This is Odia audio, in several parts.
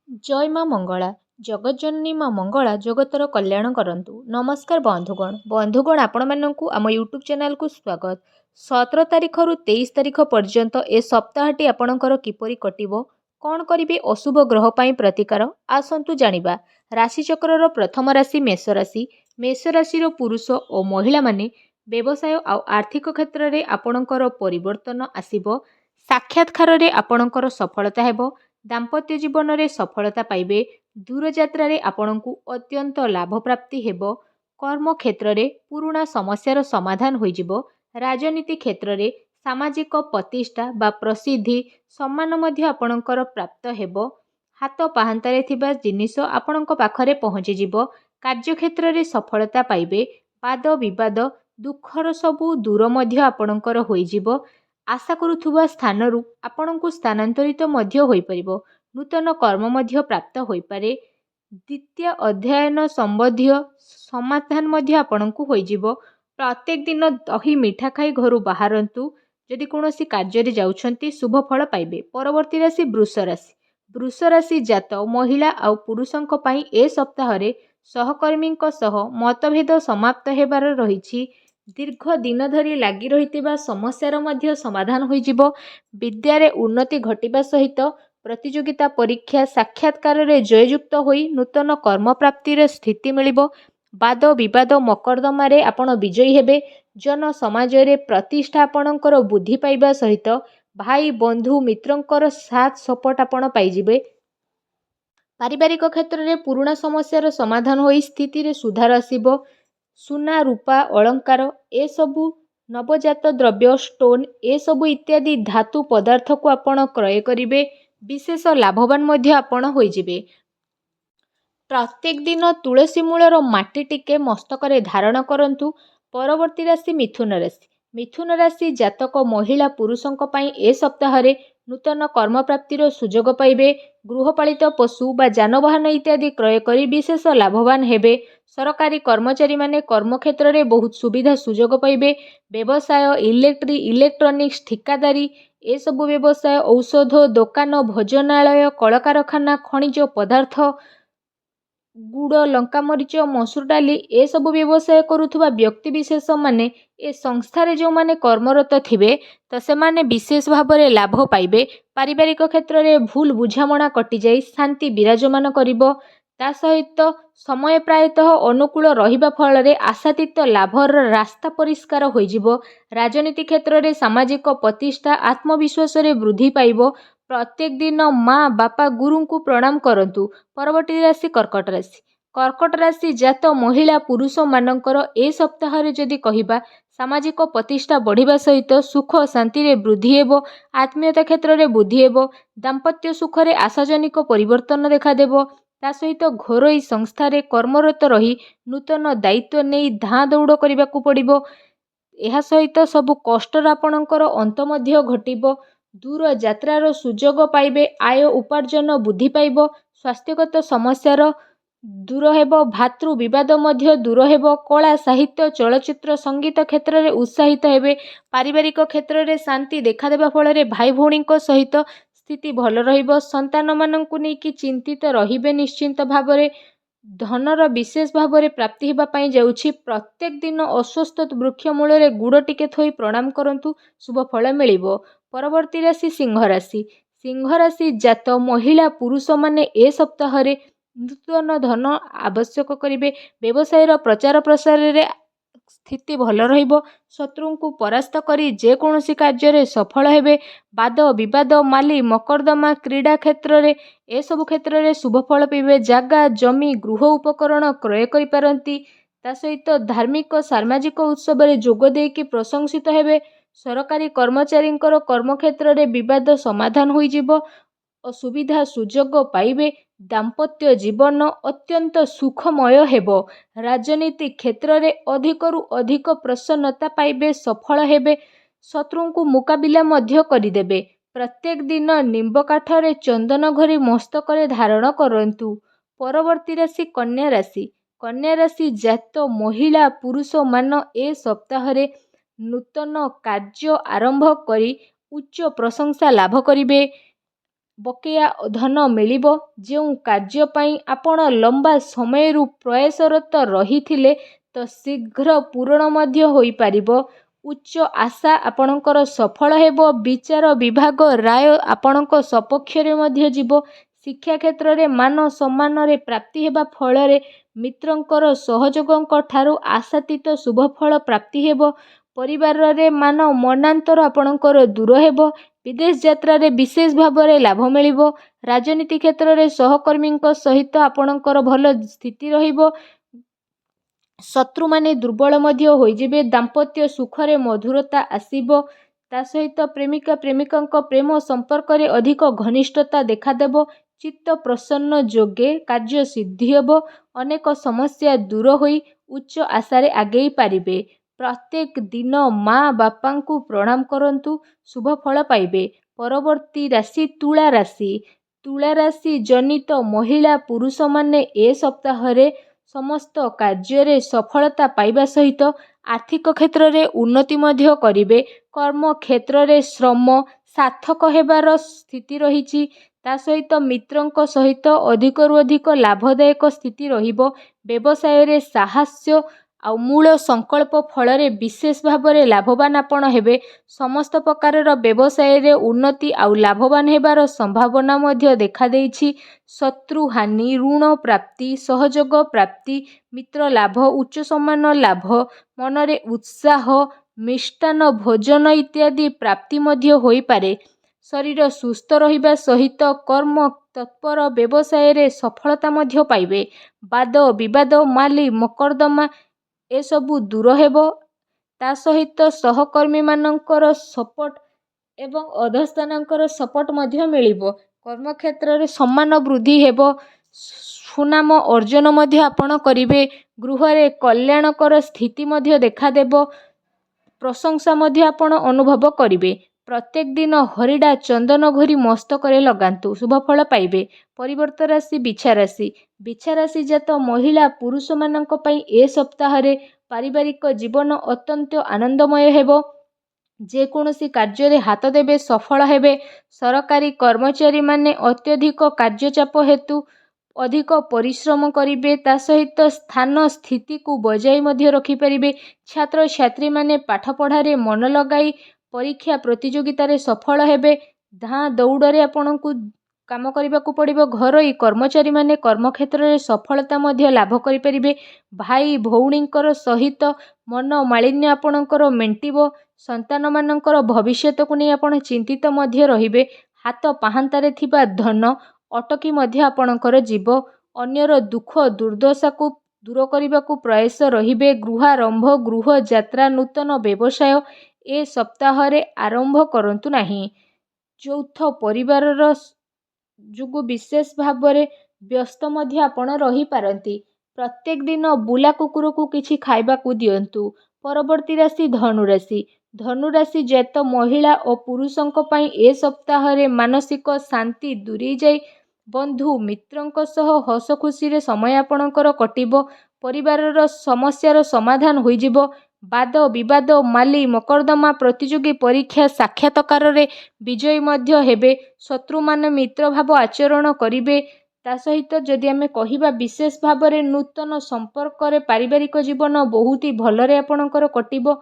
ଜୟ ମା ମଙ୍ଗଳା। ଜଗତଜନନୀ ମା ମଙ୍ଗଳା ଜଗତର କଲ୍ୟାଣ କରନ୍ତୁ। ନମସ୍କାର ବନ୍ଧୁଗଣ ଆପଣମାନଙ୍କୁ ଆମ ୟୁଟ୍ୟୁବ୍ ଚ୍ୟାନେଲକୁ ସ୍ୱାଗତ। 17 ତାରିଖରୁ 23 ତାରିଖ ପର୍ଯ୍ୟନ୍ତ ଏ ସପ୍ତାହଟି ଆପଣଙ୍କର କିପରି କଟିବ, କ'ଣ କରିବେ ଅଶୁଭ ଗ୍ରହ ପାଇଁ ପ୍ରତିକାର, ଆସନ୍ତୁ ଜାଣିବା। ରାଶିଚକ୍ରର ପ୍ରଥମ ରାଶି ମେଷ ରାଶି। ମେଷ ରାଶିର ପୁରୁଷ ଓ ମହିଳାମାନେ ବ୍ୟବସାୟ ଆଉ ଆର୍ଥିକ କ୍ଷେତ୍ରରେ ଆପଣଙ୍କର ପରିବର୍ତ୍ତନ ଆସିବ। ସାକ୍ଷାତକାରରେ ଆପଣଙ୍କର ସଫଳତା ହେବ। ଦାମ୍ପତ୍ୟ ଜୀବନରେ ସଫଳତା ପାଇବେ। ଦୂରଯାତ୍ରାରେ ଆପଣଙ୍କୁ ଅତ୍ୟନ୍ତ ଲାଭ ପ୍ରାପ୍ତି ହେବ। କର୍ମକ୍ଷେତ୍ରରେ ପୁରୁଣା ସମସ୍ୟାର ସମାଧାନ ହୋଇଯିବ। ରାଜନୀତି କ୍ଷେତ୍ରରେ ସାମାଜିକ ପ୍ରତିଷ୍ଠା ବା ପ୍ରସିଦ୍ଧି ସମ୍ମାନ ମଧ୍ୟ ଆପଣଙ୍କର ପ୍ରାପ୍ତ ହେବ। ହାତ ପାହାନ୍ତାରେ ଥିବା ଜିନିଷ ଆପଣଙ୍କ ପାଖରେ ପହଞ୍ଚିଯିବ। କାର୍ଯ୍ୟକ୍ଷେତ୍ରରେ ସଫଳତା ପାଇବେ। ବାଦ ବିବାଦ ଦୁଃଖର ସବୁ ଦୂର ମଧ୍ୟ ଆପଣଙ୍କର ହୋଇଯିବ। ଆଶା କରୁଥିବା ସ୍ଥାନରୁ ଆପଣଙ୍କୁ ସ୍ଥାନାନ୍ତରିତ ମଧ୍ୟ ହୋଇପାରିବ। ନୂତନ କର୍ମ ମଧ୍ୟ ପ୍ରାପ୍ତ ହୋଇପାରେ। ଦ୍ୱିତୀୟ ଅଧ୍ୟୟନ ସମ୍ବନ୍ଧୀୟ ସମାଧାନ ମଧ୍ୟ ଆପଣଙ୍କୁ ହୋଇଯିବ। ପ୍ରତ୍ୟେକ ଦିନ ଦହି ମିଠା ଖାଇ ଘରୁ ବାହାରନ୍ତୁ। ଯଦି କୌଣସି କାର୍ଯ୍ୟରେ ଯାଉଛନ୍ତି ଶୁଭ ଫଳ ପାଇବେ। ପରବର୍ତ୍ତୀ ରାଶି ବୃଷ ରାଶି। ବୃଷ ରାଶି ଜାତ ମହିଳା ଆଉ ପୁରୁଷଙ୍କ ପାଇଁ ଏ ସପ୍ତାହରେ ସହକର୍ମୀଙ୍କ ସହ ମତଭେଦ ସମାପ୍ତ ହେବାର ରହିଛି। ଦୀର୍ଘ ଦିନ ଧରି ଲାଗି ରହିଥିବା ସମସ୍ୟାର ମଧ୍ୟ ସମାଧାନ ହୋଇଯିବ। ବିଦ୍ୟାରେ ଉନ୍ନତି ଘଟିବା ସହିତ ପ୍ରତିଯୋଗିତା ପରୀକ୍ଷା ସାକ୍ଷାତକାରରେ ଜୟଯୁକ୍ତ ହୋଇ ନୂତନ କର୍ମପ୍ରାପ୍ତିର ସ୍ଥିତି ମିଳିବ। ବାଦ ବିବାଦ ମକଦ୍ଦମାରେ ଆପଣ ବିଜୟୀ ହେବେ। ଜନ ସମାଜରେ ପ୍ରତିଷ୍ଠା ଆପଣଙ୍କର ବୃଦ୍ଧି ପାଇବା ସହିତ ଭାଇ ବନ୍ଧୁ ମିତ୍ରଙ୍କର ସାଥ ସପୋର୍ଟ ଆପଣ ପାଇଯିବେ। ପାରିବାରିକ କ୍ଷେତ୍ରରେ ପୁରୁଣା ସମସ୍ୟାର ସମାଧାନ ହୋଇ ସ୍ଥିତିରେ ସୁଧାର ଆସିବ। ସୁନା ରୂପା ଅଳଙ୍କାର ଏସବୁ ନବଜାତ ଦ୍ରବ୍ୟ ଷ୍ଟୋନ୍ ଏସବୁ ଇତ୍ୟାଦି ଧାତୁ ପଦାର୍ଥକୁ ଆପଣ କ୍ରୟ କରିବେ। ବିଶେଷ ଲାଭବାନ ମଧ୍ୟ ଆପଣ ହୋଇଯିବେ। ପ୍ରତ୍ୟେକ ଦିନ ତୁଳସୀ ମୂଳର ମାଟି ଟିକେ ମସ୍ତକରେ ଧାରଣ କରନ୍ତୁ। ପରବର୍ତ୍ତୀ ରାଶି ମିଥୁନ ରାଶି। ମିଥୁନ ରାଶି ଜାତକ ମହିଳା ପୁରୁଷଙ୍କ ପାଇଁ ଏ ସପ୍ତାହରେ ନୂତନ କର୍ମପ୍ରାପ୍ତିର ସୁଯୋଗ ପାଇବେ। ଗୃହପାଳିତ ପଶୁ ବା ଯାନବାହନ ଇତ୍ୟାଦି କ୍ରୟ କରି ବିଶେଷ ଲାଭବାନ ହେବେ। ସରକାରୀ କର୍ମଚାରୀମାନେ କର୍ମକ୍ଷେତ୍ରରେ ବହୁତ ସୁବିଧା ସୁଯୋଗ ପାଇବେ। ବ୍ୟବସାୟ ଇଲେକ୍ଟ୍ରୋନିକ୍ସ ଠିକାଦାରୀ ଏସବୁ ବ୍ୟବସାୟ ଔଷଧ ଦୋକାନ ଭୋଜନାଳୟ କଳକାରଖାନା ଖଣିଜ ପଦାର୍ଥ ଗୁଡ଼ ଲଙ୍କାମରିଚ ମସୁର ଡାଲି ଏସବୁ ବ୍ୟବସାୟ କରୁଥିବା ବ୍ୟକ୍ତିବିଶେଷମାନେ ଏ ସଂସ୍ଥାରେ ଯେଉଁମାନେ କର୍ମରତ ଥିବେ ତ ସେମାନେ ବିଶେଷ ଭାବରେ ଲାଭ ପାଇବେ। ପାରିବାରିକ କ୍ଷେତ୍ରରେ ଭୁଲ ବୁଝାମଣା କଟିଯାଇ ଶାନ୍ତି ବିରାଜମାନ କରିବ। ତା ସହିତ ସମୟ ପ୍ରାୟତଃ ଅନୁକୂଳ ରହିବା ଫଳରେ ଆଶାତୀତ ଲାଭର ରାସ୍ତା ପରିଷ୍କାର ହୋଇଯିବ। ରାଜନୀତି କ୍ଷେତ୍ରରେ ସାମାଜିକ ପ୍ରତିଷ୍ଠା ଆତ୍ମବିଶ୍ୱାସରେ ବୃଦ୍ଧି ପାଇବ। ପ୍ରତ୍ୟେକ ଦିନ ମା ବାପା ଗୁରୁଙ୍କୁ ପ୍ରଣାମ କରନ୍ତୁ। ପରବର୍ତ୍ତୀ ରାଶି କର୍କଟ ରାଶି। କର୍କଟ ରାଶି ଜାତ ମହିଳା ପୁରୁଷମାନଙ୍କର ଏ ସପ୍ତାହରେ ଯଦି କହିବା ସାମାଜିକ ପ୍ରତିଷ୍ଠା ବଢ଼ିବା ସହିତ ସୁଖ ଶାନ୍ତିରେ ବୃଦ୍ଧି ହେବ। ଆତ୍ମୀୟତା କ୍ଷେତ୍ରରେ ବୃଦ୍ଧି ହେବ। ଦାମ୍ପତ୍ୟ ସୁଖରେ ଆଶାଜନକ ପରିବର୍ତ୍ତନ ଦେଖାଦେବ। ତା ସହିତ ଘରୋଇ ସଂସ୍ଥାରେ କର୍ମରତ ରହି ନୂତନ ଦାୟିତ୍ୱ ନେଇ ଧାଁ ଦୌଡ଼ କରିବାକୁ ପଡ଼ିବ। ଏହା ସହିତ ସବୁ କଷ୍ଟର ଆପଣଙ୍କର ଅନ୍ତ ମଧ୍ୟ ଘଟିବ। ଦୂର ଯାତ୍ରାର ସୁଯୋଗ ପାଇବେ। ଆୟ ଉପାର୍ଜନ ବୃଦ୍ଧି ପାଇବ। ସ୍ୱାସ୍ଥ୍ୟଗତ ସମସ୍ୟାର ଦୂର ହେବ। ଭାତୃ ବିବାଦ ମଧ୍ୟ ଦୂର ହେବ। କଳା ସାହିତ୍ୟ ଚଳଚ୍ଚିତ୍ର ସଙ୍ଗୀତ କ୍ଷେତ୍ରରେ ଉତ୍ସାହିତ ହେବେ। ପାରିବାରିକ କ୍ଷେତ୍ରରେ ଶାନ୍ତି ଦେଖାଦେବା ଫଳରେ ଭାଇ ଭଉଣୀଙ୍କ ସହିତ ସ୍ଥିତି ଭଲ ରହିବ। ସନ୍ତାନମାନଙ୍କୁ ନେଇକି ଚିନ୍ତିତ ରହିବେ ନିଶ୍ଚିନ୍ତ ଭାବରେ। ଧନର ବିଶେଷ ଭାବରେ ପ୍ରାପ୍ତି ହେବା ପାଇଁ ଯାଉଛି। ପ୍ରତ୍ୟେକ ଦିନ ଅଶ୍ୱସ୍ଥ ବୃକ୍ଷ ମୂଳରେ ଗୁଡ଼ ଟିକେ ଥୋଇ ପ୍ରଣାମ କରନ୍ତୁ ଶୁଭ ଫଳ ମିଳିବ। ପରବର୍ତ୍ତୀ ରାଶି ସିଂହ ରାଶି। ସିଂହ ରାଶି ଜାତ ମହିଳା ପୁରୁଷମାନେ ଏ ସପ୍ତାହରେ ନୂତନ ଧନ ଆବଶ୍ୟକ କରିବେ। ବ୍ୟବସାୟର ପ୍ରଚାର ପ୍ରସାରରେ ସ୍ଥିତି ଭଲ ରହିବ। ଶତ୍ରୁଙ୍କୁ ପରାସ୍ତ କରି ଯେକୌଣସି କାର୍ଯ୍ୟରେ ସଫଳ ହେବେ। ବାଦ ବିବାଦ ମାଲି ମକଦ୍ଦମା କ୍ରୀଡ଼ା କ୍ଷେତ୍ରରେ ଏସବୁ କ୍ଷେତ୍ରରେ ଶୁଭ ଫଳ ପାଇବେ। ଜାଗା ଜମି ଗୃହ ଉପକରଣ କ୍ରୟ କରିପାରନ୍ତି। ତା ସହିତ ଧାର୍ମିକ ସାମାଜିକ ଉତ୍ସବରେ ଯୋଗ ଦେଇକି ପ୍ରଶଂସିତ ହେବେ। ସରକାରୀ କର୍ମଚାରୀଙ୍କର କର୍ମକ୍ଷେତ୍ରରେ ବିବାଦ ସମାଧାନ ହୋଇଯିବ ଓ ସୁବିଧା ସୁଯୋଗ ପାଇବେ। ଦାମ୍ପତ୍ୟ ଜୀବନ ଅତ୍ୟନ୍ତ ସୁଖମୟ ହେବ। ରାଜନୀତି କ୍ଷେତ୍ରରେ ଅଧିକରୁ ଅଧିକ ପ୍ରସନ୍ନତା ପାଇବେ ସଫଳ ହେବେ। ଶତ୍ରୁଙ୍କୁ ମୁକାବିଲା ମଧ୍ୟ କରିଦେବେ। ପ୍ରତ୍ୟେକ ଦିନ ନିମ୍ବ କାଠରେ ଚନ୍ଦନ ଘୋରି ମସ୍ତକରେ ଧାରଣ କରନ୍ତୁ। ପରବର୍ତ୍ତୀ ରାଶି କନ୍ୟା ରାଶି। କନ୍ୟା ରାଶି ଜାତ ମହିଳା ପୁରୁଷମାନ ଏ ସପ୍ତାହରେ ନୂତନ କାର୍ଯ୍ୟ ଆରମ୍ଭ କରି ଉଚ୍ଚ ପ୍ରଶଂସା ଲାଭ କରିବେ। ବକେୟା ଧନ ମିଳିବ। ଯେଉଁ କାର୍ଯ୍ୟ ପାଇଁ ଆପଣ ଲମ୍ବା ସମୟରୁ ପ୍ରୟାସରତ ରହିଥିଲେ ତ ଶୀଘ୍ର ପୂରଣ ମଧ୍ୟ ହୋଇପାରିବ। ଉଚ୍ଚ ଆଶା ଆପଣଙ୍କର ସଫଳ ହେବ। ବିଚାର ବିଭାଗ ରାୟ ଆପଣଙ୍କ ସପକ୍ଷରେ ମଧ୍ୟ ଯିବ। ଶିକ୍ଷା କ୍ଷେତ୍ରରେ ମାନ ସମ୍ମାନରେ ପ୍ରାପ୍ତି ହେବା ଫଳରେ ମିତ୍ରଙ୍କର ସହଯୋଗଙ୍କ ଠାରୁ ଆଶାତୀତ ଶୁଭଫଳ ପ୍ରାପ୍ତି ହେବ। ପରିବାରରେ ମାନ ମନାନ୍ତର ଆପଣଙ୍କର ଦୂର ହେବ। ବିଦେଶ ଯାତ୍ରାରେ ବିଶେଷ ଭାବରେ ଲାଭ ମିଳିବ। ରାଜନୀତି କ୍ଷେତ୍ରରେ ସହକର୍ମୀଙ୍କ ସହିତ ଆପଣଙ୍କର ଭଲ ସ୍ଥିତି ରହିବ। ଶତ୍ରୁମାନେ ଦୁର୍ବଳ ମଧ୍ୟ ହୋଇଯିବେ। ଦାମ୍ପତ୍ୟ ସୁଖରେ ମଧୁରତା ଆସିବ। ତା ସହିତ ପ୍ରେମିକା ପ୍ରେମିକାଙ୍କ ପ୍ରେମ ସମ୍ପର୍କରେ ଅଧିକ ଘନିଷ୍ଠତା ଦେଖାଦେବ। ଚିତ୍ତ ପ୍ରସନ୍ନ ଯୋଗେ କାର୍ଯ୍ୟ ସିଦ୍ଧି ହେବ। ଅନେକ ସମସ୍ୟା ଦୂର ହୋଇ ଉଚ୍ଚ ଆଶାରେ ଆଗେଇ ପାରିବେ। ପ୍ରତ୍ୟେକ ଦିନ ମା ବାପାଙ୍କୁ ପ୍ରଣାମ କରନ୍ତୁ, ଶୁଭ ଫଳ ପାଇବେ। ପରବର୍ତ୍ତୀ ରାଶି ତୁଳା ରାଶି। ତୁଳା ରାଶି ଜନିତ ମହିଳା ପୁରୁଷମାନେ ଏ ସପ୍ତାହରେ ସମସ୍ତ କାର୍ଯ୍ୟରେ ସଫଳତା ପାଇବା ସହିତ ଆର୍ଥିକ କ୍ଷେତ୍ରରେ ଉନ୍ନତି ମଧ୍ୟ କରିବେ। କର୍ମ କ୍ଷେତ୍ରରେ ଶ୍ରମ ସାର୍ଥକ ହେବାର ସ୍ଥିତି ରହିଛି। ତା ସହିତ ମିତ୍ରଙ୍କ ସହିତ ଅଧିକରୁ ଅଧିକ ଲାଭଦାୟକ ସ୍ଥିତି ରହିବ। ବ୍ୟବସାୟରେ ସାହସ ଆଉ ମୂଳ ସଂକଳ୍ପ ଫଳରେ ବିଶେଷ ଭାବରେ ଲାଭବାନ ଆପଣ ହେବେ। ସମସ୍ତ ପ୍ରକାରର ବ୍ୟବସାୟରେ ଉନ୍ନତି ଆଉ ଲାଭବାନ ହେବାର ସମ୍ଭାବନା ମଧ୍ୟ ଦେଖାଦେଇଛି। ଶତ୍ରୁ ହାନି, ଋଣ ପ୍ରାପ୍ତି, ସହଯୋଗ ପ୍ରାପ୍ତି, ମିତ୍ର ଲାଭ, ଉଚ୍ଚ ସମ୍ମାନ ଲାଭ, ମନରେ ଉତ୍ସାହ, ମିଷ୍ଟାନ୍ନ ଭୋଜନ ଇତ୍ୟାଦି ପ୍ରାପ୍ତି ମଧ୍ୟ ହୋଇପାରେ। ଶରୀର ସୁସ୍ଥ ରହିବା ସହିତ କର୍ମ ତତ୍ପର ବ୍ୟବସାୟରେ ସଫଳତା ମଧ୍ୟ ପାଇବେ। ବାଦ ବିବାଦ, ମାଲି ମକଦ୍ଦମା ଏସବୁ ଦୂର ହେବ। ତା ସହିତ ସହକର୍ମୀମାନଙ୍କର ସପୋର୍ଟ ଏବଂ ଅଧସ୍ଥାନଙ୍କର ସପୋର୍ଟ ମଧ୍ୟ ମିଳିବ। କର୍ମକ୍ଷେତ୍ରରେ ସମ୍ମାନ ବୃଦ୍ଧି ହେବ। ସୁନାମ ଅର୍ଜନ ମଧ୍ୟ ଆପଣ କରିବେ। ଗୃହରେ କଲ୍ୟାଣକର ସ୍ଥିତି ମଧ୍ୟ ଦେଖାଦେବ। ପ୍ରଶଂସା ମଧ୍ୟ ଆପଣ ଅନୁଭବ କରିବେ। ପ୍ରତ୍ୟେକ ଦିନ ହରିଡ଼ା ଚନ୍ଦନ ଘୋରି ମସ୍ତକରେ ଲଗାନ୍ତୁ, ଶୁଭଫଳ ପାଇବେ। ପରିବର୍ତ୍ତ ରାଶି ବିଛା ରାଶି। ବିଛା ରାଶି ଜାତ ମହିଳା ପୁରୁଷମାନଙ୍କ ପାଇଁ ଏ ସପ୍ତାହରେ ପାରିବାରିକ ଜୀବନ ଅତ୍ୟନ୍ତ ଆନନ୍ଦମୟ ହେବ। ଯେକୌଣସି କାର୍ଯ୍ୟରେ ହାତ ଦେବେ ସଫଳ ହେବେ। ସରକାରୀ କର୍ମଚାରୀମାନେ ଅତ୍ୟଧିକ କାର୍ଯ୍ୟଚାପ ହେତୁ ଅଧିକ ପରିଶ୍ରମ କରିବେ। ତା ସହିତ ସ୍ଥାନ ସ୍ଥିତିକୁ ବଜାୟ ମଧ୍ୟ ରଖିପାରିବେ। ଛାତ୍ରଛାତ୍ରୀମାନେ ପାଠପଢ଼ାରେ ମନ ଲଗାଇ ପରୀକ୍ଷା ପ୍ରତିଯୋଗିତାରେ ସଫଳ ହେବେ। ଧାଁ ଦୌଡ଼ରେ ଆପଣଙ୍କୁ କାମ କରିବାକୁ ପଡ଼ିବ। ଘରୋଇ କର୍ମଚାରୀମାନେ କର୍ମକ୍ଷେତ୍ରରେ ସଫଳତା ମଧ୍ୟ ଲାଭ କରିପାରିବେ। ଭାଇ ଭଉଣୀଙ୍କର ସହିତ ମନମାଳିନ୍ୟ ଆପଣଙ୍କର ମେଣ୍ଟିବ। ସନ୍ତାନମାନଙ୍କର ଭବିଷ୍ୟତକୁ ନେଇ ଆପଣ ଚିନ୍ତିତ ମଧ୍ୟ ରହିବେ। ହାତ ପାହାନ୍ତାରେ ଥିବା ଧନ ଅଟକି ମଧ୍ୟ ଆପଣଙ୍କର ଯିବ। ଅନ୍ୟର ଦୁଃଖ ଦୁର୍ଦ୍ଦଶାକୁ ଦୂର କରିବାକୁ ପ୍ରୟାସ ରହିବେ। ଗୃହାରମ୍ଭ, ଗୃହ ଯାତ୍ରା, ନୂତନ ବ୍ୟବସାୟ ଏ ସପ୍ତାହରେ ଆରମ୍ଭ କରନ୍ତୁ ନାହିଁ। ଯୌଥ ପରିବାରର ଯୋଗୁଁ ବିଶେଷ ଭାବରେ ବ୍ୟସ୍ତ ମଧ୍ୟ ଆପଣ ରହିପାରନ୍ତି। ପ୍ରତ୍ୟେକ ଦିନ ବୁଲା କୁକୁରକୁ କିଛି ଖାଇବାକୁ ଦିଅନ୍ତୁ। ପରବର୍ତ୍ତୀ ରାଶି ଧନୁରାଶି। ଧନୁରାଶି ଜାତ ମହିଳା ଓ ପୁରୁଷଙ୍କ ପାଇଁ ଏ ସପ୍ତାହରେ ମାନସିକ ଶାନ୍ତି ଦୂରେଇ ଯାଇ ବନ୍ଧୁ ମିତ୍ରଙ୍କ ସହ ହସ ଖୁସିରେ ସମୟ ଆପଣଙ୍କର କଟିବ। ପରିବାରର ସମସ୍ୟାର ସମାଧାନ ହୋଇଯିବ। ବାଦ ବିବାଦ, ମାଲି ମକଦ୍ଦମା, ପ୍ରତିଯୋଗୀ ପରୀକ୍ଷା ସାକ୍ଷାତକାରରେ ବିଜୟୀ ମଧ୍ୟ ହେବେ। ଶତ୍ରୁମାନେ ମିତ୍ରଭାବ ଆଚରଣ କରିବେ। ତା ସହିତ ଯଦି ଆମେ କହିବା ବିଶେଷ ଭାବରେ ନୂତନ ସମ୍ପର୍କରେ ପାରିବାରିକ ଜୀବନ ବହୁତ ଭଲରେ ଆପଣଙ୍କର କଟିବ।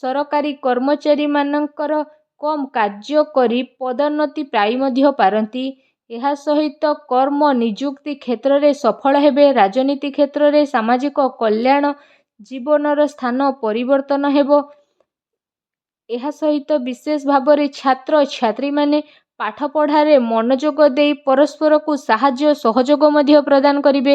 ସରକାରୀ କର୍ମଚାରୀମାନଙ୍କର କମ୍ କାର୍ଯ୍ୟ କରି ପଦୋନ୍ନତି ପାଇ ମଧ୍ୟ ପାରନ୍ତି। ଏହା ସହିତ କର୍ମ ନିଯୁକ୍ତି କ୍ଷେତ୍ରରେ ସଫଳ ହେବେ। ରାଜନୀତି କ୍ଷେତ୍ରରେ ସାମାଜିକ କଲ୍ୟାଣ, ଜୀବନର ସ୍ଥାନ ପରିବର୍ତ୍ତନ ହେବ। ଏହା ସହିତ ବିଶେଷ ଭାବରେ ଛାତ୍ରଛାତ୍ରୀମାନେ ପାଠପଢ଼ାରେ ମନୋଯୋଗ ଦେଇ ପରସ୍ପରକୁ ସାହାଯ୍ୟ ସହଯୋଗ ମଧ୍ୟ ପ୍ରଦାନ କରିବେ।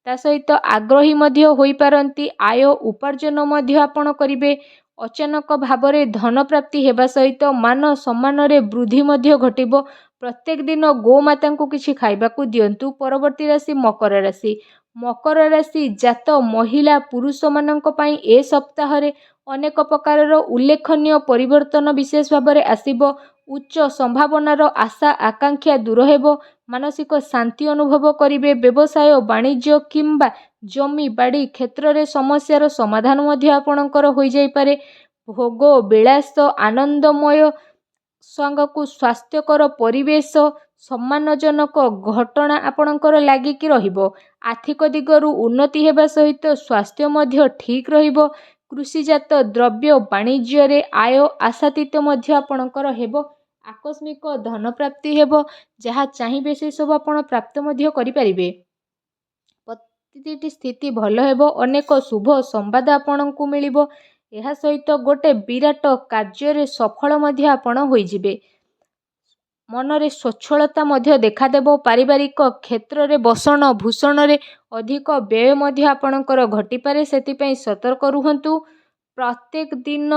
ତା ସହିତ ଆଗ୍ରହୀ ମଧ୍ୟ ହୋଇପାରନ୍ତି। ଆୟ ଉପାର୍ଜନ ମଧ୍ୟ ଆପଣ କରିବେ। ଅଚାନକ ଭାବରେ ଧନ ପ୍ରାପ୍ତି ହେବା ସହିତ ମାନ ସମ୍ମାନରେ ବୃଦ୍ଧି ମଧ୍ୟ ଘଟିବ। ପ୍ରତ୍ୟେକ ଦିନ ଗୋମାତାଙ୍କୁ କିଛି ଖାଇବାକୁ ଦିଅନ୍ତୁ। ପରବର୍ତ୍ତୀ ରାଶି ମକର ରାଶି। ମକର ରାଶି ଜାତ ମହିଳା ପୁରୁଷମାନଙ୍କ ପାଇଁ ଏ ସପ୍ତାହରେ ଅନେକ ପ୍ରକାରର ଉଲ୍ଲେଖନୀୟ ପରିବର୍ତ୍ତନ ବିଶେଷ ଭାବରେ ଆସିବ। ଉଚ୍ଚ ସମ୍ଭାବନାର ଆଶା ଆକାଂକ୍ଷା ଦୂର ହେବ। ମାନସିକ ଶାନ୍ତି ଅନୁଭବ କରିବେ। ବ୍ୟବସାୟ ବାଣିଜ୍ୟ କିମ୍ବା ଜମି ବାଡ଼ି କ୍ଷେତ୍ରରେ ସମସ୍ୟାର ସମାଧାନ ମଧ୍ୟ ଆପଣଙ୍କର ହୋଇଯାଇପାରେ। ଭୋଗ ବିଳାସ, ଆନନ୍ଦମୟ ସାଙ୍ଗକୁ ସ୍ୱାସ୍ଥ୍ୟକର ପରିବେଶ, ସମ୍ମାନଜନକ ଘଟଣା ଆପଣଙ୍କର ଲାଗିକି ରହିବ। ଆର୍ଥିକ ଦିଗରୁ ଉନ୍ନତି ହେବା ସହିତ ସ୍ୱାସ୍ଥ୍ୟ ମଧ୍ୟ ଠିକ୍ ରହିବ। କୃଷିଜାତ ଦ୍ରବ୍ୟ ବାଣିଜ୍ୟରେ ଆୟ ଆଶାତୀତ ମଧ୍ୟ ଆପଣଙ୍କର ହେବ। ଆକସ୍ମିକ ଧନ ପ୍ରାପ୍ତି ହେବ। ଯାହା ଚାହିଁବେ ସେସବୁ ଆପଣ ପ୍ରାପ୍ତ ମଧ୍ୟ କରିପାରିବେ। ପ୍ରତିଟି ସ୍ଥିତି ଭଲ ହେବ। ଅନେକ ଶୁଭ ସମ୍ବାଦ ଆପଣଙ୍କୁ ମିଳିବ। ଏହା ସହିତ ଗୋଟେ ବିରାଟ କାର୍ଯ୍ୟରେ ସଫଳ ମଧ୍ୟ ଆପଣ ହୋଇଯିବେ। ମନରେ ସ୍ୱଚ୍ଛଳତା ମଧ୍ୟ ଦେଖାଦେବ। ପାରିବାରିକ କ୍ଷେତ୍ରରେ ବସଣ ଭୂଷଣରେ ଅଧିକ ବ୍ୟୟ ମଧ୍ୟ ଆପଣଙ୍କର ଘଟିପାରେ, ସେଥିପାଇଁ ସତର୍କ ରୁହନ୍ତୁ। ପ୍ରତ୍ୟେକ ଦିନ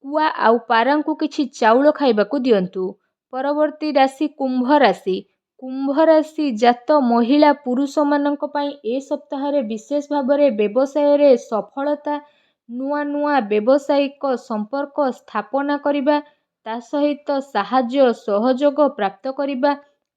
କୁଆ ଆଉ ପାରାଙ୍କୁ କିଛି ଚାଉଳ ଖାଇବାକୁ ଦିଅନ୍ତୁ। ପରବର୍ତ୍ତୀ ରାଶି କୁମ୍ଭ ରାଶି। କୁମ୍ଭ ରାଶି ଜାତ ମହିଳା ପୁରୁଷମାନଙ୍କ ପାଇଁ ଏ ସପ୍ତାହରେ ବିଶେଷ ଭାବରେ ବ୍ୟବସାୟରେ ସଫଳତା, ନୂଆ ନୂଆ ବ୍ୟବସାୟିକ ସମ୍ପର୍କ ସ୍ଥାପନା କରିବା, ତା ସହିତ ସାହାଯ୍ୟ ସହଯୋଗ ପ୍ରାପ୍ତ କରିବା,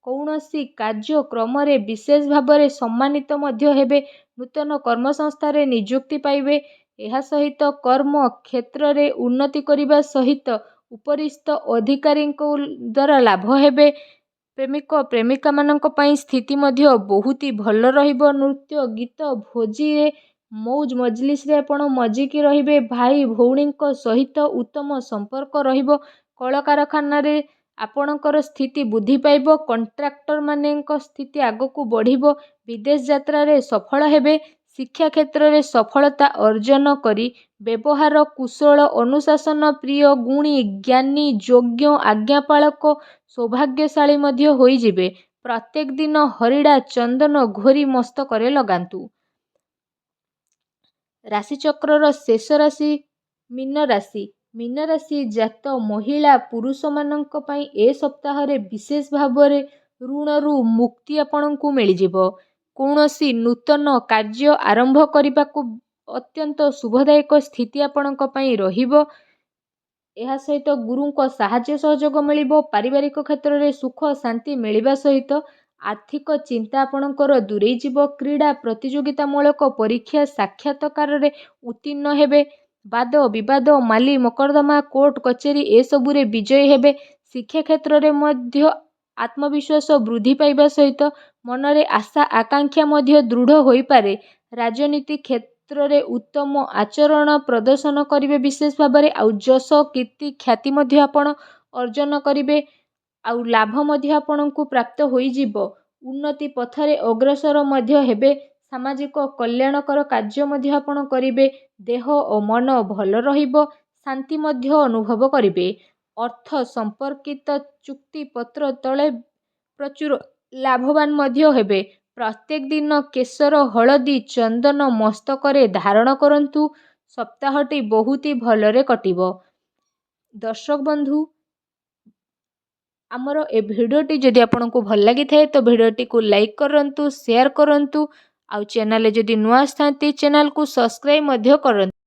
କୌଣସି କାର୍ଯ୍ୟକ୍ରମରେ ବିଶେଷ ଭାବରେ ସମ୍ମାନିତ ମଧ୍ୟ ହେବେ। ନୂତନ କର୍ମସଂସ୍ଥାରେ ନିଯୁକ୍ତି ପାଇବେ। ଏହା ସହିତ କର୍ମ କ୍ଷେତ୍ରରେ ଉନ୍ନତି କରିବା ସହିତ ଉପରିସ୍ଥ ଅଧିକାରୀଙ୍କ ଦ୍ୱାରା ଲାଭ ହେବେ। ପ୍ରେମିକ ପ୍ରେମିକାମାନଙ୍କ ପାଇଁ ସ୍ଥିତି ମଧ୍ୟ ବହୁତ ଭଲ ରହିବ। ନୃତ୍ୟ ଗୀତ ଭୋଜିରେ ମୌଜ ମଜଲିସରେ ଆପଣ ମଜିକି ରହିବେ। ଭାଇ ଭଉଣୀଙ୍କ ସହିତ ଉତ୍ତମ ସମ୍ପର୍କ ରହିବ। କଳକାରଖାନାରେ ଆପଣଙ୍କର ସ୍ଥିତି ବୃଦ୍ଧି ପାଇବ। କଣ୍ଟ୍ରାକ୍ଟରମାନଙ୍କ ସ୍ଥିତି ଆଗକୁ ବଢ଼ିବ। ବିଦେଶ ଯାତ୍ରାରେ ସଫଳ ହେବେ। ଶିକ୍ଷା କ୍ଷେତ୍ରରେ ସଫଳତା ଅର୍ଜନ କରି ବ୍ୟବହାର କୁଶଳ, ଅନୁଶାସନ ପ୍ରିୟ, ଗୁଣୀ, ଜ୍ଞାନୀ, ଯୋଗ୍ୟ, ଆଜ୍ଞାପାଳକ, ସୌଭାଗ୍ୟଶାଳୀ ମଧ୍ୟ ହୋଇଯିବେ। ପ୍ରତ୍ୟେକ ଦିନ ହରିଡ଼ା ଚନ୍ଦନ ଘୋରି ମସ୍ତକରେ ଲଗାନ୍ତୁ। ରାଶିଚକ୍ରର ଶେଷ ରାଶି ମୀନ ରାଶି। ମୀନ ରାଶି ଜାତ ମହିଳା ପୁରୁଷମାନଙ୍କ ପାଇଁ ଏ ସପ୍ତାହରେ ବିଶେଷ ଭାବରେ ଋଣରୁ ମୁକ୍ତି ଆପଣଙ୍କୁ ମିଳିଯିବ। କୌଣସି ନୂତନ କାର୍ଯ୍ୟ ଆରମ୍ଭ କରିବାକୁ ଅତ୍ୟନ୍ତ ଶୁଭଦାୟକ ସ୍ଥିତି ଆପଣଙ୍କ ପାଇଁ ରହିବ। ଏହା ସହିତ ଗୁରୁଙ୍କ ସାହାଯ୍ୟ ସହଯୋଗ ମିଳିବ। ପାରିବାରିକ କ୍ଷେତ୍ରରେ ସୁଖ ଶାନ୍ତି ମିଳିବା ସହିତ ଆର୍ଥିକ ଚିନ୍ତା ଆପଣଙ୍କର ଦୂରେଇ ଯିବ। କ୍ରୀଡ଼ା ପ୍ରତିଯୋଗିତାମୂଳକ ପରୀକ୍ଷା ସାକ୍ଷାତକାରରେ ଉତ୍ତୀର୍ଣ୍ଣ ହେବେ। ବାଦ ବିବାଦ, ମାଲି ମକଦ୍ଦମା, କୋର୍ଟ କଚେରୀ ଏସବୁରେ ବିଜୟୀ ହେବେ। ଶିକ୍ଷା କ୍ଷେତ୍ରରେ ମଧ୍ୟ ଆତ୍ମବିଶ୍ୱାସ ବୃଦ୍ଧି ପାଇବା ସହିତ ମନରେ ଆଶା ଆକାଂକ୍ଷା ମଧ୍ୟ ଦୃଢ଼ ହୋଇପାରେ। ରାଜନୀତି କ୍ଷେତ୍ରରେ ଉତ୍ତମ ଆଚରଣ ପ୍ରଦର୍ଶନ କରିବେ ବିଶେଷ ଭାବରେ। ଆଉ ଯଶ କୀର୍ତ୍ତି ଖ୍ୟାତି ମଧ୍ୟ ଆପଣ ଅର୍ଜନ କରିବେ। ଆଉ ଲାଭ ମଧ୍ୟ ଆପଣଙ୍କୁ ପ୍ରାପ୍ତ ହୋଇଯିବ। ଉନ୍ନତି ପଥରେ ଅଗ୍ରସର ମଧ୍ୟ ହେବେ। ସାମାଜିକ କଲ୍ୟାଣକର କାର୍ଯ୍ୟ ମଧ୍ୟ ଆପଣ କରିବେ। ଦେହ ଓ ମନ ଭଲ ରହିବ। ଶାନ୍ତି ମଧ୍ୟ ଅନୁଭବ କରିବେ। ଅର୍ଥ ସମ୍ପର୍କିତ ଚୁକ୍ତିପତ୍ର ତଳେ ପ୍ରଚୁର ଲାଭବାନ ମଧ୍ୟ ହେବେ। ପ୍ରତ୍ୟେକ ଦିନ କେଶର, ହଳଦୀ, ଚନ୍ଦନ ମସ୍ତକରେ ଧାରଣ କରନ୍ତୁ। ସପ୍ତାହଟି ବହୁତ ଭଲରେ କଟିବ। ଦର୍ଶକ ବନ୍ଧୁ, ଆମର ଏ ଭିଡ଼ିଓଟି ଯଦି ଆପଣଙ୍କୁ ଭଲ ଲାଗିଥାଏ ତ ଭିଡ଼ିଓଟିକୁ ଲାଇକ୍ କରନ୍ତୁ, ସେୟାର କରନ୍ତୁ। ଆଉ ଚ୍ୟାନେଲରେ ଯଦି ନୂଆ ଆସିଥାନ୍ତି ଚ୍ୟାନେଲକୁ ସବସ୍କ୍ରାଇବ୍ ମଧ୍ୟ କରନ୍ତୁ।